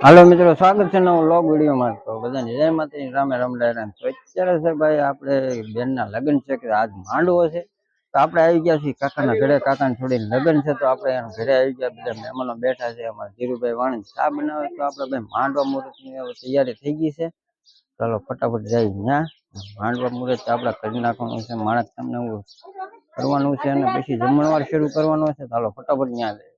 હાલો મિત્રો, સ્વાગત છે નવો વ્લોગ વિડીયોમાં। તો બધાને જય માતાજી, રામે રામ ડાયરા। તો અત્યારે છે ભાઈ આપણે બેનના લગ્ન છે કે આજ માંડવો છે, તો આપણે આવી ગયા છીએ કાકાના ઘરે। કાકાને થોડી લગ્ન છે તો આપણે એના ઘરે આવી ગયા, બધા મહેમાનો બેઠા છે। અમારા ધીરુભાઈ વાણી ચા બનાવે, તો આપણે ભાઈ માંડવા મુહૂર્તની તૈયારી થઈ ગઈ છે। ચાલો ફટાફટ જાય ત્યાં માંડવા મુહૂર્ત આપણે કરી નાખવાનું છે, માણસ તમને કરવાનું છે અને પછી જમણવાર શરૂ કરવાનો છે। ચાલો ફટાફટ ત્યાં જાય।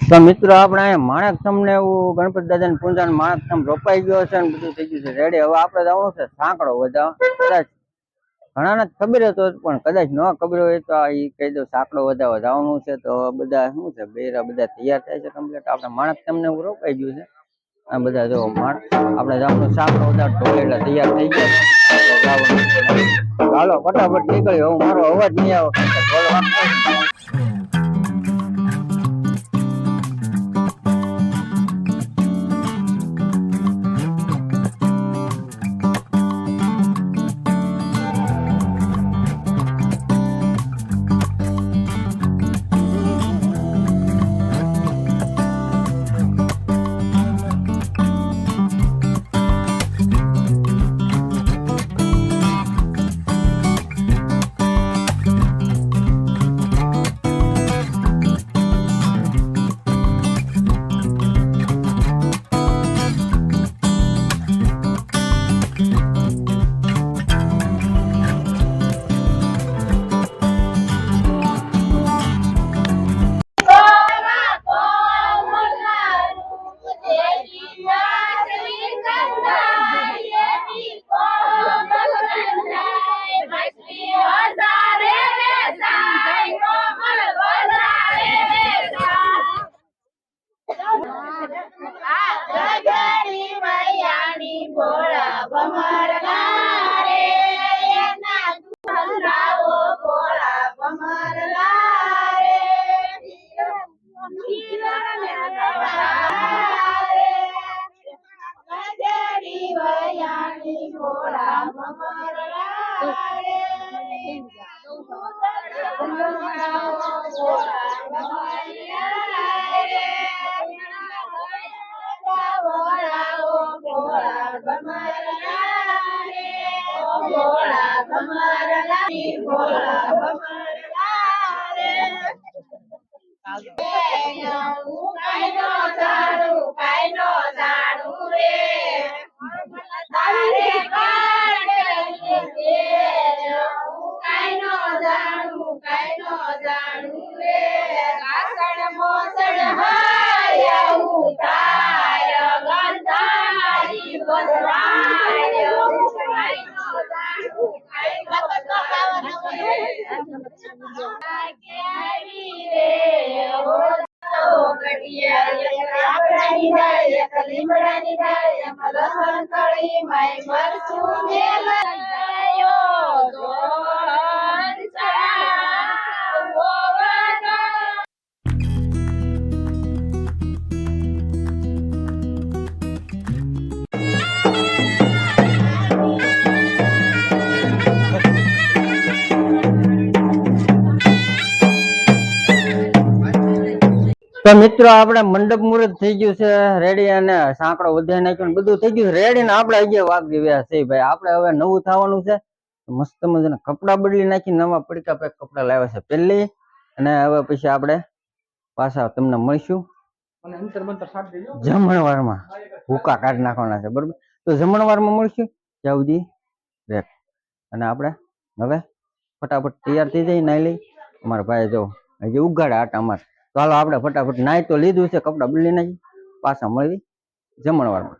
તો મિત્રો આપણે અહીંયા માણેકથમ ને એવું ગણપતિ દાદા ની પૂજા માણેકથમ રોપાઈ ગયો છે ને બધું થઈ ગયું છે રેડી. હવે આપણે જવાનું છે સાંકળો વધારવા. કદાચ ઘણાને ખબર હતો પણ કદાચ ન ખબર હોય તો એ કહી દો સાંકળો વધારવા જવાનું છે. તો બધા શું છે બેરા બધા તૈયાર થાય છે કમ્પ્લીટ. આપણે માણેકથમ ને એવું રોપાઈ ગયું છે આ બધા જો આપણે જવાનું સાંકળો વધાર ઢોલેલા તૈયાર થઈ ગયા છે. ચાલો ફટાફટ નીકળ્યો. હું મારો અવાજ નહીં આવે ઢોલ વાગતો છે. તો મિત્રો આપણે મંડપ મુહૂર્ત થઈ ગયું છે રેડી અને સાંકળો વધારી નાખ્યો બધું થઈ ગયું રેડી ને આપણે અહીંયા વાગી ગયા છે ભાઈ. આપણે હવે નવું થવાનું છે મસ્ત મજાના કપડા બદલી નાખી નવા પડીકા પેક કપડા લાવ્યા છે પહેલી અને હવે પછી આપણે પાછા તમને મળીશું જમણવારમાં ભૂકા કાઢી નાખવાના છે, બરોબર. તો જમણવારમાં મળશું ત્યાં સુધી રેક. અને આપણે હવે ફટાફટ તૈયાર થઈ જાય, નાઈ લઈ. અમારા ભાઈ જો હજી ઉગાડે આટા અમારે. તો હાલો આપણે ફટાફટ નાઈ તો લીધું છે, કપડાં બદલી નાખી, પાછા મળવી જમણવારમાં.